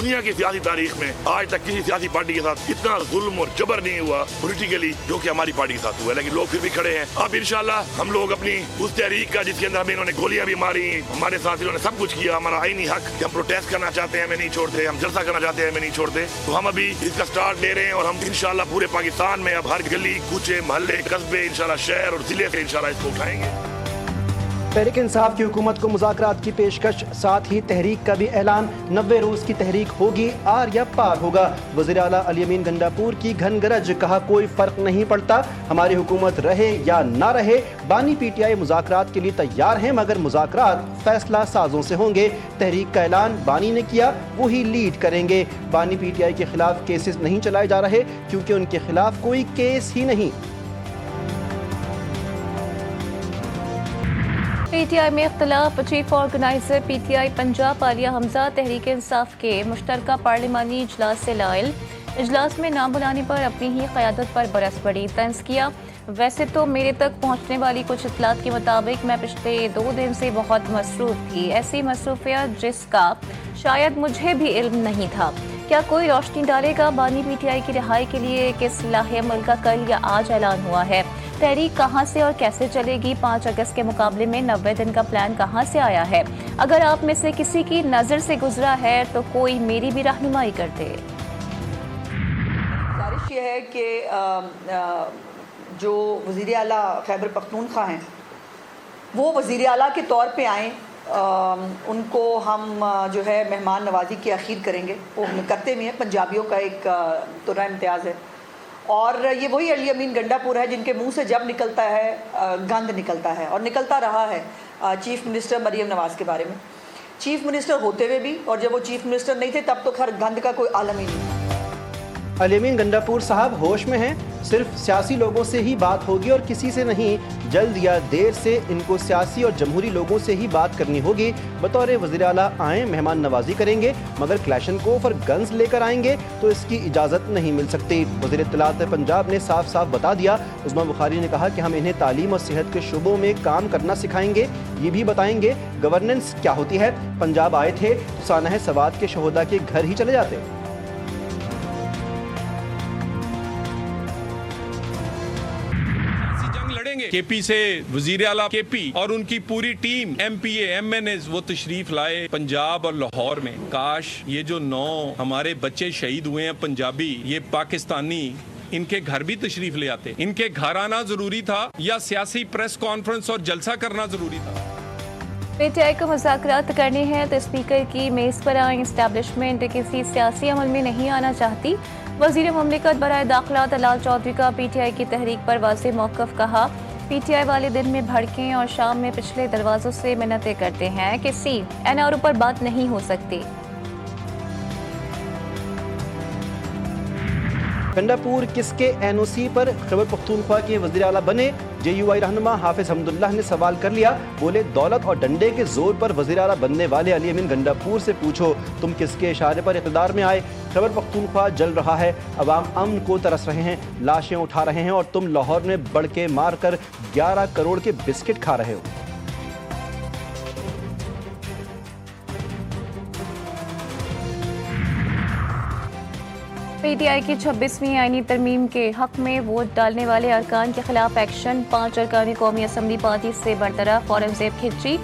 दुनिया की सियासी तारीख में आज तक किसी सियासी पार्टी के साथ इतना जुल्म और जबर नहीं हुआ पॉलिटिकली जो कि हमारी पार्टी के साथ हुआ है। लेकिन लोग फिर भी खड़े हैं। अब इंशाल्लाह हम लोग अपनी उस तहरीक का जिसके अंदर हमें इन्होंने गोलियां भी मारी, हमारे साथ इन्होंने सब कुछ किया, हमारा आईनी हक कि हम प्रोटेस्ट करना चाहते हैं हमें नहीं छोड़ते, हम जलसा करना चाहते हैं हमें नहीं छोड़ते, तो हम अभी इसका स्टार्ट ले रहे हैं। और हम इंशाल्लाह पूरे पाकिस्तान में अब हर गली कूचे मोहल्ले कस्बे इंशाल्लाह शहर और जिले से इंशाल्लाह इसको उठाएंगे। तहरीक इंसाफ की हुकूमत को मुज़ाकरात की पेशकश, साथ ही तहरीक का भी ऐलान। 90 रोज़ की तहरीक होगी, आर या पार होगा। वज़ीर आला अली अमीन गंडापुर की घन गरज, कहा कोई फ़र्क नहीं पड़ता हमारी हुकूमत रहे या ना रहे। बानी PTI मुज़ाकरात के लिए तैयार हैं, मगर मुज़ाकरात फैसला साजों से होंगे। तहरीक का ऐलान बानी ने किया, वही लीड करेंगे। बानी PTI के खिलाफ केसेस नहीं चलाए जा रहे क्योंकि उनके खिलाफ कोई केस ही नहीं। PTI में इख्तलाफ, chief organiser PTI Punjab Aliya Hamza Tehreek Insaf के मुश्तरका पार्लिमानी इजलास से लाइल। इजलास में नाम बुलाने पर अपनी ही क़यादत पर बरस पड़ी, तंज किया। वैसे तो मेरे तक पहुंचने वाली कुछ इत्तलात के मुताबिक मैं पिछले 2 दिन से बहुत मसरूफ़ थी, ऐसी मसरूफियत जिसका शायद मुझे भी इल्म नहीं था। क्या कोई रोशनी डालेगा बानी PTI की रिहाई के लिए किस लाहे अमल का कल या आज ऐलान हुआ है? तहरीक कहां से और कैसे चलेगी? 5 अगस्त के मुकाबले में 90 दिन का प्लान कहां से आया है? अगर आप में से किसी की नज़र से गुजरा है तो कोई मेरी भी रहनुमाई कर दे। गुजारिश ये है कि जो वज़ीर आला खैबर पख्तूनख्वा हैं वो वज़ीर आला के तौर पे आएँ। उनको हम जो है मेहमान नवाजी की अखीर करेंगे, वो हम करते भी हैं। पंजाबियों का एक तुरा इम्तियाज़ है। और ये वही अली अमीन गंडापुर है जिनके मुंह से जब निकलता है गंद निकलता है, और निकलता रहा है चीफ़ मिनिस्टर मरीम नवाज़ के बारे में। चीफ़ मिनिस्टर होते हुए भी, और जब वो चीफ़ मिनिस्टर नहीं थे तब तो खैर गंद का कोई आलम ही नहीं था। अली अमीन गंडापुर साहब होश में हैं, सिर्फ सियासी लोगों से ही बात होगी और किसी से नहीं। जल्द या देर से इनको सियासी और जमहूरी लोगों से ही बात करनी होगी। बतौर वज़ीर आला आएँ, मेहमान नवाजी करेंगे, मगर क्लैशनकोफ और गन्स लेकर आएंगे तो इसकी इजाज़त नहीं मिल सकती। वज़ीर इत्तलात पंजाब ने साफ साफ बता दिया। उस्मा बुखारी ने कहा कि हम इन्हें तालीम और सेहत के शुबों में काम करना सिखाएंगे, ये भी बताएंगे गवर्नेंस क्या होती है। पंजाब आए थे तो सानह सवात के शहोदा के घर ही चले जाते। KP से वजीर आला KP और उनकी पूरी टीम MPA MNAs वो तशरीफ लाए पंजाब और लाहौर में। काश ये जो 9 हमारे बच्चे शहीद हुए हैं पंजाबी, ये पाकिस्तानी, इनके घर भी तशरीफ ले आते। इनके घर आना जरूरी था या सियासी प्रेस कॉन्फ्रेंस और जलसा करना जरूरी था? PTI को मुज़ाकरात करने हैं तो स्पीकर की मेज़ पर आएँ। इस्टेब्लिशमेंट किसी सियासी अमल में नहीं आना चाहती। वज़ीर मुमलिकत बराए दाखिला दलाल चौधरी का PTI की तहरीक पर वाज़ेह मौक़िफ़, कहा PTI वाले दिन में भड़कें और शाम में पिछले दरवाज़ों से मिन्नतें करते हैं, किसी NRO पर बात नहीं हो सकती। गंडापुर किसके NOC पर खैबर पख्तूनख्वा के वज़ीर आला बने? JUI रहनुमा हाफिज हमदुल्लाह ने सवाल कर लिया। बोले दौलत और डंडे के जोर पर वज़ीर आला बनने वाले अली अमीन गंडापुर से पूछो तुम किसके इशारे पर इक़्तिदार में आए? खैबर पख्तूनख्वा जल रहा है, अवाम अमन को तरस रहे हैं, लाशें उठा रहे हैं और तुम लाहौर में बड़के मार कर 11 करोड़ के बिस्किट खा रहे हो। PTI की 26वीं आईनी तरमीम के हक में वोट डालने वाले अरकान के खिलाफ एक्शन। 5 अरकान कौमी असम्बली पार्टी से बरतरफ, औरंगजेब खिची,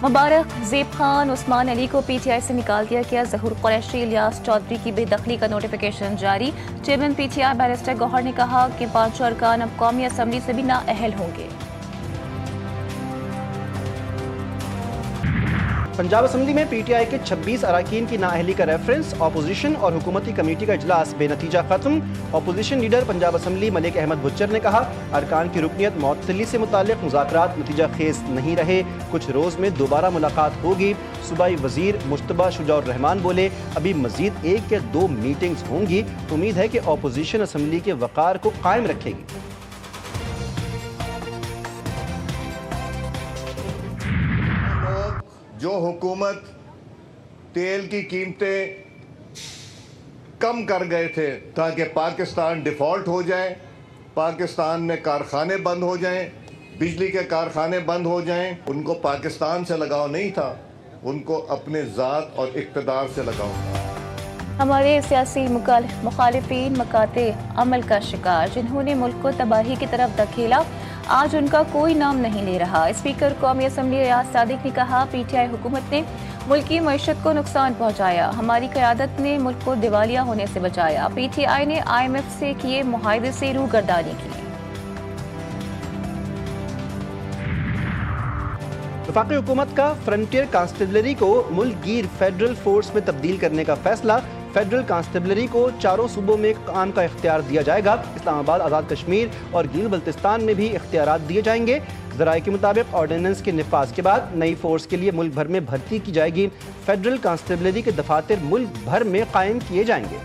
मुबारक, ज़ेब खान, उस्मान अली को PTI से निकाल दिया गया। ज़हूर कुरैशी, इलियास चौधरी की बेदखली का नोटिफिकेशन जारी। चेयरमैन PTI बैरिस्टर गौहर ने कहा कि 5 अरकान अब कौमी असम्बली से भी नाअहल होंगे। पंजाब असम्बली में PTI के 26 अरकान की नाअहली का रेफरेंस। अपोजिशन और हुकूमती कमेटी का इजलास बेनतीजा खत्म। Opposition leader Punjab assembly Malik Ahmad Bhachar ने कहा अरकान की रुकनियत मुअत्तली से मुताल्लिक मुज़ाकरात नतीजा खेज नहीं रहे, कुछ रोज़ में दोबारा मुलाकात होगी। सूबाई वजीर मुश्तबा शुजाउर रहमान बोले अभी मजीद 1 या 2 मीटिंग्स होंगी। उम्मीद है कि अपोजिशन असम्बली के वक़ार को कायम रखेगी। जो हुकूमत तेल की कीमतें कम कर गए थे ताकि पाकिस्तान डिफ़ॉल्ट हो जाए, पाकिस्तान में कारखाने बंद हो जाएं, बिजली के कारखाने बंद हो जाएं, उनको पाकिस्तान से लगाव नहीं था, उनको अपने ज़ात और इक़्तिदार से लगाव था। ہمارے سیاسی مخالفین مکاتے عمل کا شکار، جنہوں نے ملک کو تباہی کی طرف دھکیلا، آج ان کا کوئی نام نہیں لے رہا۔ اسپیکر قومی اسمبلی ریاض صادق نے کہا، پی ٹی آئی حکومت نے ملک کی معیشت کو نقصان پہنچایا، ہماری قیادت نے ملک کو دیوالیہ ہونے سے بچایا۔ پی ٹی آئی نے آئی ایم ایف سے کیے معاہدے سے روگردانی کی۔ وفاقی حکومت کا فرنٹیئر کانسٹیبلری کو ملک گیر فیڈرل فورس میں تبدیل کرنے کا فیصلہ۔ فیڈرل کانسٹیبلری کو چاروں صوبوں میں کام کا اختیار دیا جائے گا۔ اسلام آباد، آزاد کشمیر اور گیل بلتستان میں بھی اختیارات دیے جائیں گے۔ ذرائع کے مطابق آرڈیننس کے نفاذ کے بعد نئی فورس کے لیے ملک بھر میں بھرتی کی جائے گی۔ فیڈرل کانسٹیبلری کے دفاتر ملک بھر میں قائم کیے جائیں گے۔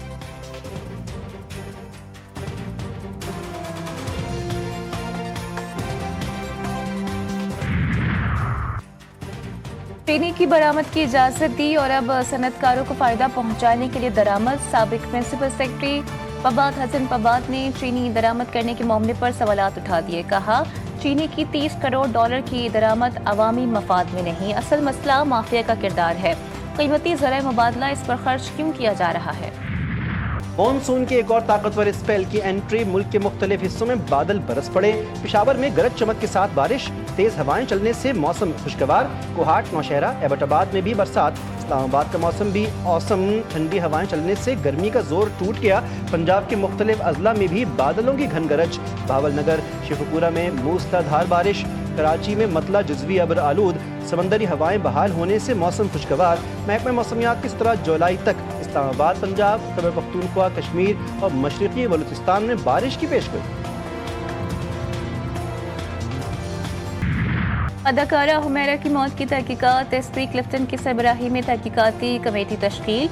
چینی کی برآمد کی اجازت دی اور اب صنعت کاروں کو فائدہ پہنچانے کے لیے درآمد۔ سابق پرنسپل سیکرٹری پبات حسن پبات نے چینی درآمد کرنے کے معاملے پر سوالات اٹھا دیے۔ کہا، چینی کی $30 کروڑ کی درآمد عوامی مفاد میں نہیں، اصل مسئلہ مافیا کا کردار ہے۔ قیمتی ذرائع مبادلہ اس پر خرچ کیوں کیا جا رہا ہے؟ مانسون کے ایک اور طاقتور اسپیل کی انٹری، ملک کے مختلف حصوں میں بادل برس پڑے۔ پشاور میں گرج چمک کے ساتھ بارش، تیز ہوائیں چلنے سے موسم خوشگوار۔ کوہاٹ، نوشہرہ، ایبٹ آباد میں بھی برسات۔ اسلام آباد کا موسم بھی اوسم، ٹھنڈی ہوائیں چلنے سے گرمی کا زور ٹوٹ گیا۔ پنجاب کے مختلف اضلاع میں بھی بادلوں کی گھن گرج۔ بہاول نگر، شیخوپورہ میں موسلا دھار بارش۔ کراچی میں مطلع جزوی ابر آلود، سمندری ہوائیں بحال ہونے سے موسم خوشگوار۔ محکمہ موسمیات کی 17 جولائی تک اسلام آباد، پنجاب، خیبر پختونخوا، کشمیر اور مشرقی بلوچستان میں بارش کی پیشگوئی۔ اداکارہ حمیرہ کی موت کی تحقیقات، ایس پی کلفٹن کی سربراہی میں تحقیقاتی کمیٹی تشکیل۔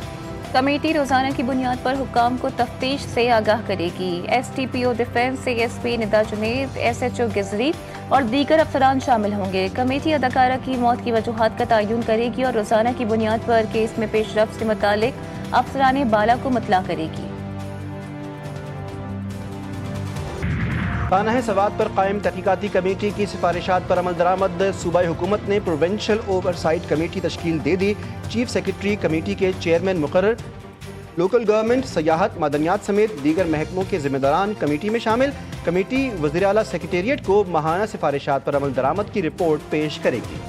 کمیٹی روزانہ کی بنیاد پر حکام کو تفتیش سے آگاہ کرے گی۔ S T P O defence, A S P Nida Junaid, S H O Gizri اور دیگر افسران شامل ہوں گے۔ کمیٹی اداکارہ کی موت کی وجوہات کا تعین کرے گی اور روزانہ کی بنیاد پر کیس میں پیش رفت سے متعلق افسران بالا کو مطلع کرے گی۔ خانہ سوات پر قائم تحقیقاتی کمیٹی کی سفارشات پر عمل درآمد۔ صوبائی حکومت نے پروونشل اوور سائٹ کمیٹی تشکیل دے دی۔ چیف سیکرٹری کمیٹی کے چیئرمین مقرر۔ لوکل گورنمنٹ، سیاحت، معدنیات سمیت دیگر محکموں کے ذمہ داران کمیٹی میں شامل۔ کمیٹی وزیر اعلیٰ سیکریٹریٹ کو ماہانہ سفارشات پر عمل درآمد کی رپورٹ پیش کرے گی۔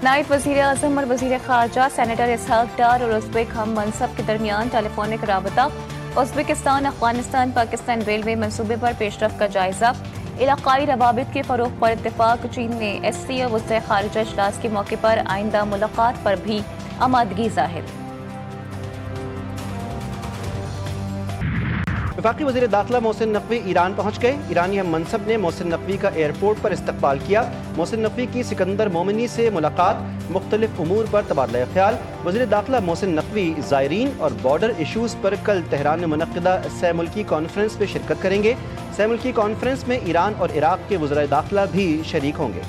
نائب وزیر اعظم اور وزیر خارجہ سینیٹر اسحاق ڈار اور ازبک ہم منصب کے درمیان ٹیلی فونک رابطہ۔ ازبکستان افغانستان پاکستان ریلوے منصوبے پر پیش رفت کا جائزہ۔ علاقائی روابط کے فروغ پر اتفاق۔ چین نے ایس سی او وزرائے خارجہ اجلاس کے موقع پر آئندہ ملاقات پر بھی آمادگی ظاہر۔ وفاقی وزیر داخلہ محسن نقوی ایران پہنچ گئے۔ ایرانی ہم منصب نے محسن نقوی کا ایئرپورٹ پر استقبال کیا۔ محسن نقوی کی سکندر مومنی سے ملاقات، مختلف امور پر تبادلہ خیال۔ وزیر داخلہ محسن نقوی زائرین اور بارڈر ایشوز پر کل تہران میں منعقدہ سہ ملکی کانفرنس میں شرکت کریں گے۔ سہ ملکی کانفرنس میں ایران اور عراق کے وزرائے داخلہ بھی شریک ہوں گے۔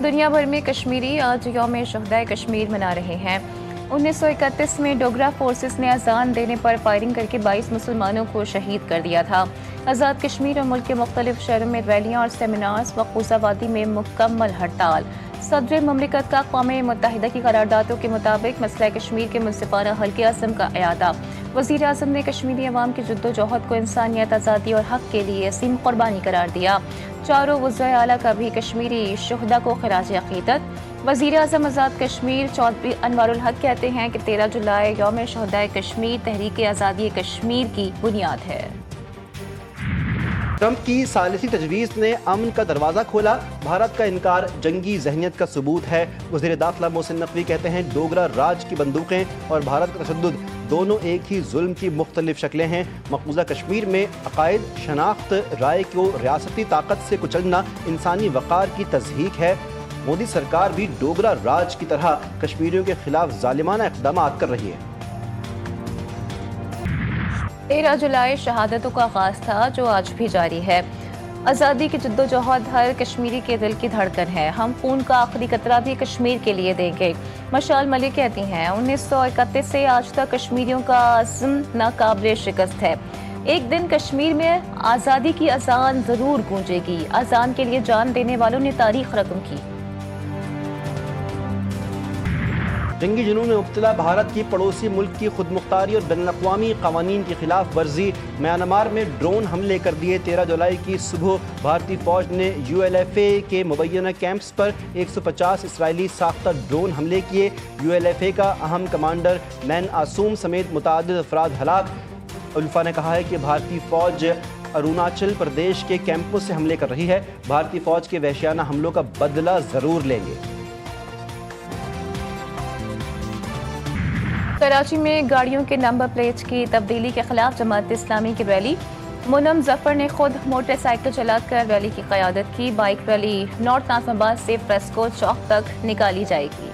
دنیا بھر میں کشمیری آج یوم شہدائے کشمیر منا رہے ہیں۔ 1931 میں ڈوگرا فورسز نے اذان دینے پر فائرنگ کر کے 22 مسلمانوں کو شہید کر دیا تھا۔ آزاد کشمیر اور ملک کے مختلف شہروں میں ریلیاں اور سیمینارز، مقبوضہ وادی میں مکمل ہڑتال۔ صدر مملکت کا اقوام متحدہ کی قراردادوں کے مطابق مسئلہ کشمیر کے منصفانہ حل کے عزم کا اعادہ۔ وزیر اعظم نے کشمیری عوام کی جدوجہد کو انسانیت، آزادی اور حق کے لیے عظیم قربانی قرار دیا۔ چاروں وزرائے اعلیٰ کا بھی کشمیری شہداء کو خراج عقیدت۔ وزیر اعظم آزاد کشمیر چودھری انوار الحق کہتے ہیں کہ 13 جولائی یوم شہدائے کشمیر تحریک آزادی کشمیر کی بنیاد ہے۔ ٹرمپ کی ثالثی تجویز نے امن کا دروازہ کھولا۔ بھارت کا انکار جنگی ذہنیت کا ثبوت ہے۔ وزیر داخلہ محسن نقوی کہتے ہیں ڈوگرا راج کی بندوقیں اور بھارت کا تشدد دونوں ایک ہی ظلم کی مختلف شکلیں ہیں۔ مقبوضہ کشمیر میں عقائد، شناخت، رائے کو ریاستی طاقت سے کچلنا انسانی وقار کی تضحیک ہے۔ مودی سرکار بھی ڈوگرا راج کی طرح کشمیریوں کے خلاف ظالمانہ اقدامات کر رہی ہے۔ 13 جولائی شہادتوں کا آغاز تھا جو آج بھی جاری ہے۔ آزادی کی جدوجہد ہر کشمیری کے دل کی دھڑکن ہے۔ ہم خون کا آخری قطرہ بھی کشمیر کے لیے دیں گے۔ مشال ملک کہتی ہیں 1931 سے آج تک کشمیریوں کا عزم ناقابل شکست ہے۔ ایک دن کشمیر میں آزادی کی اذان ضرور گونجے گی۔ اذان کے لیے جان دینے والوں نے تاریخ رقم کی۔ जंगी जुनून में मुब्तला भारत की पड़ोसी मुल्क की खुद मुख्तारी और बैनुल-अक़वामी क़वानीन की खिलाफ वर्जी। म्यांमार में ड्रोन हमले कर दिए। 13 जुलाई की सुबह भारतीय फौज ने ULFA के मुबैना कैंप्स पर 150 इसराइली साख्ता ड्रोन हमले किए। ULFA का अहम कमांडर मैन आसूम समेत मुतअद्दिद अफराद हलाक। उल्फा ने कहा है कि भारतीय फौज अरुणाचल प्रदेश के कैंपों से हमले कर रही है। भारतीय फौज के वहशियाना हमलों का बदला जरूर लेंगे। कराची में गाड़ियों के नंबर प्लेट की तब्दीली के खिलाफ जमात इस्लामी की रैली। मुनम जफर ने खुद मोटरसाइकिल चलाकर रैली की क़यादत की। बाइक रैली नॉर्थ नाज़िमाबाद से फ्रेस्को चौक तक निकाली जाएगी।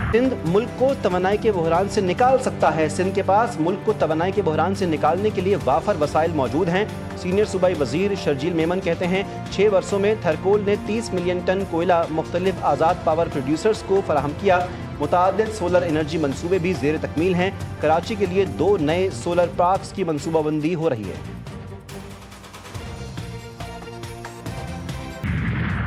सिंध मुल्क को तवानाई के बहरान से निकाल सकता है। सिंध के पास मुल्क को तवानाई के बहरान से निकालने के लिए वाफर वसाइल मौजूद हैं। सीनियर सूबाई वजीर शर्जील मेमन कहते हैं 6 वर्षों में थरकोल ने 30 मिलियन टन कोयला मुख्तलिफ आज़ाद पावर प्रोड्यूसर्स को फराहम किया। मुतअद्दिद सोलर एनर्जी मंसूबे भी ज़ेर तकमील हैं। कराची के लिए 2 नए सोलर पार्क्स की मनसूबाबंदी हो रही है।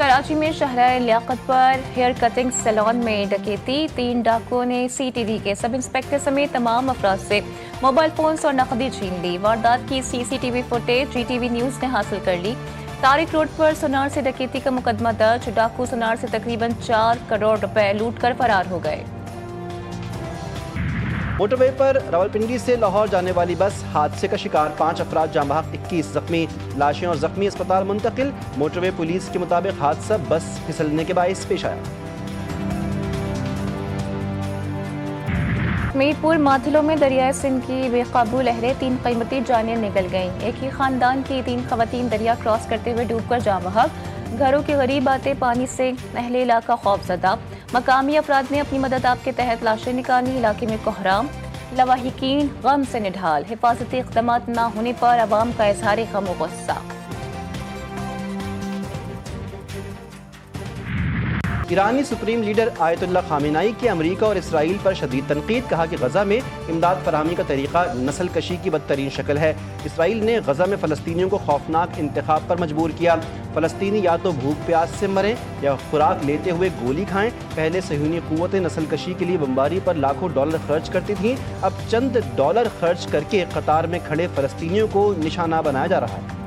कराची में शहर लियाकत पर हेयर कटिंग सैलून में डकैती। 3 डाकुओं ने CTV के सब इंस्पेक्टर समेत तमाम अफराद से मोबाइल फोन्स और नकदी छीन ली। वारदात की CCTV फुटेज GTV न्यूज़ ने हासिल कर ली। तारिक रोड पर सुनार से डकैती का मुकदमा दर्ज। डाकू सुनार से तकरीबन 4 करोड़ रुपए लूट कर फरार हो गए। मोटरवे पर रावलपिंडी से लाहौर जाने वाली बस हादसे का शिकार, 5 अफराद जाँ बहक, 21 जख्मी। लाशें और जख्मी अस्पताल मुंतकिल। मोटरवे पुलिस के मुताबिक हादसा बस फिसलने के बायस पेश आया। मीरपुर माथलों में दरियाए सिंध की बेकाबू लहरें, 3 कीमती जानें निकल गईं। एक ही खानदान की 3 खवातीन दरिया क्रॉस करते हुए डूबकर जाँ बहक। घरों के गरीब आते पानी से अहले इलाका खौफजदा। मकामी अफराद ने अपनी मदद आप के तहत लाशें निकाली। इलाके में कोहराम। लवाहिकीन गम से निढाल। हिफाजती इक़दामात न होने पर अवाम का इजहार गम व गुस्सा। ईरानी सुप्रीम लीडर आयतुल्लाह खामेनाई की अमरीका और इसराइल पर शदीद तनकीद। कहा कि गजा में इमदाद फराहमी का तरीका नस्ल कशी की बदतरीन शक्ल है। इसराइल ने गजा में फ़लस्तीनियों को खौफनाक इंतखाब पर मजबूर किया। फ़लस्तीनी या तो भूख प्यास से मरें या खुराक लेते हुए गोली खाएं। पहले सहूनी क़ुव्वतें नस्ल कशी के लिए बमबारी पर लाखों डॉलर खर्च करती थीं। अब चंद डॉलर खर्च करके कतार में खड़े फ़लस्तीनियों को निशाना बनाया जा रहा है।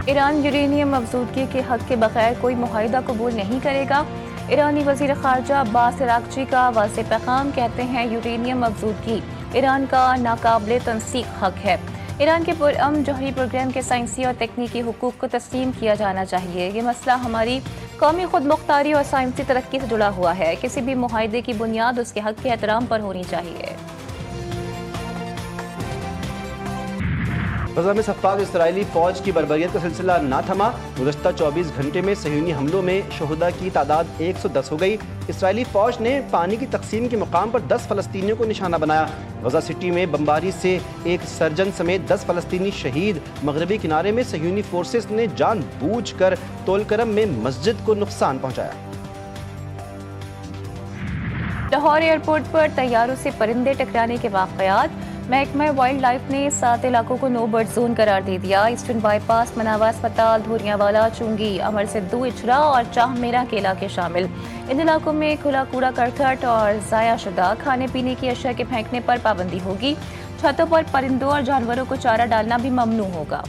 ईरान यूरेनियम अफजूदगी के हक के बगैर कोई मुआहिदा कबूल नहीं करेगा। ईरानी वज़ीर ख़ारजा अब्बास अराग़ची का वाज़ेह पैगाम। कहते हैं यूरेनियम अफजूदगी ईरान का नाकाबिले तनसीख हक है। ईरान के पुरअमन जौहरी प्रोग्राम के साइंसी और तकनीकी हुकूक को तस्लीम किया जाना चाहिए। ये मसला हमारी कौमी खुद मुख्तारी और साइंसी तरक्की से जुड़ा हुआ है। किसी भी मुआहिदे की बुनियाद उसके हक के एहतराम पर होनी चाहिए। गजा में सफ़ाक इसराइली फ़ौज की बर्बरियत का सिलसिला ना थमा। गुज़श्ता 24 घंटे में सहयूनी हमलों में शहुदा की तादाद 110 हो गई। इसराइली फ़ौज ने पानी की तकसीम के मुकाम पर 10 फ़लस्तीनियों को निशाना बनाया। गजा सिटी में बमबारी से एक सर्जन समेत 10 फ़लस्तीनी शहीद। मगरबी किनारे में सहयूनी फोर्सेस ने जानबूझकर तोलकरम में मस्जिद को नुकसान पहुँचाया। लाहौर एयरपोर्ट पर तैयारों से परिंदे टकराने के वाक़यात। महकमा वाइल्ड लाइफ ने 7 इलाकों को नो बर्ड जोन करार दे दिया। ईस्टर्न बाईपास, मनावा अस्पताल, धोरियावाला, चुंगी, अमर सिद्धू, इचरा और चाहमेरा के इलाके शामिल। इन इलाकों में खुला कूड़ा करकट और ज़ाया शुदा खाने पीने की अशिया के फेंकने पर पाबंदी होगी। छतों पर परिंदों और जानवरों को चारा डालना भी ममनू होगा।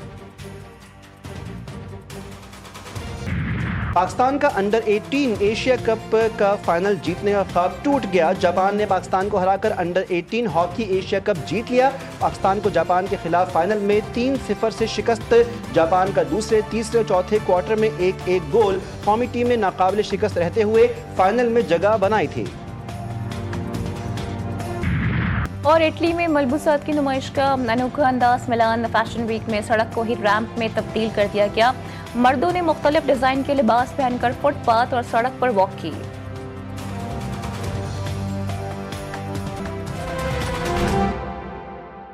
पाकिस्तान का अंडर 18 एशिया कप का फाइनल जीतने का ख्वाब टूट गया। जापान ने पाकिस्तान को हराकर अंडर 18 हॉकी एशिया कप जीत लिया। पाकिस्तान को जापान के खिलाफ फाइनल में 3-0 से शिकस्त। जापान का दूसरे, तीसरे और चौथे क्वार्टर में 1-1 गोल कौमी टीम ने नाकाबिले शिकस्त रहते हुए फाइनल में जगह बनाई थी। और इटली में मलबूसात की नुमाइश का अनोखा अंदाज। मिलान फैशन वीक में सड़क को ही रैंप में तब्दील कर दिया गया। मर्दों ने मुख्तलिफ डिज़ाइन के लिबास पहनकर फुटपाथ और सड़क पर वॉक की।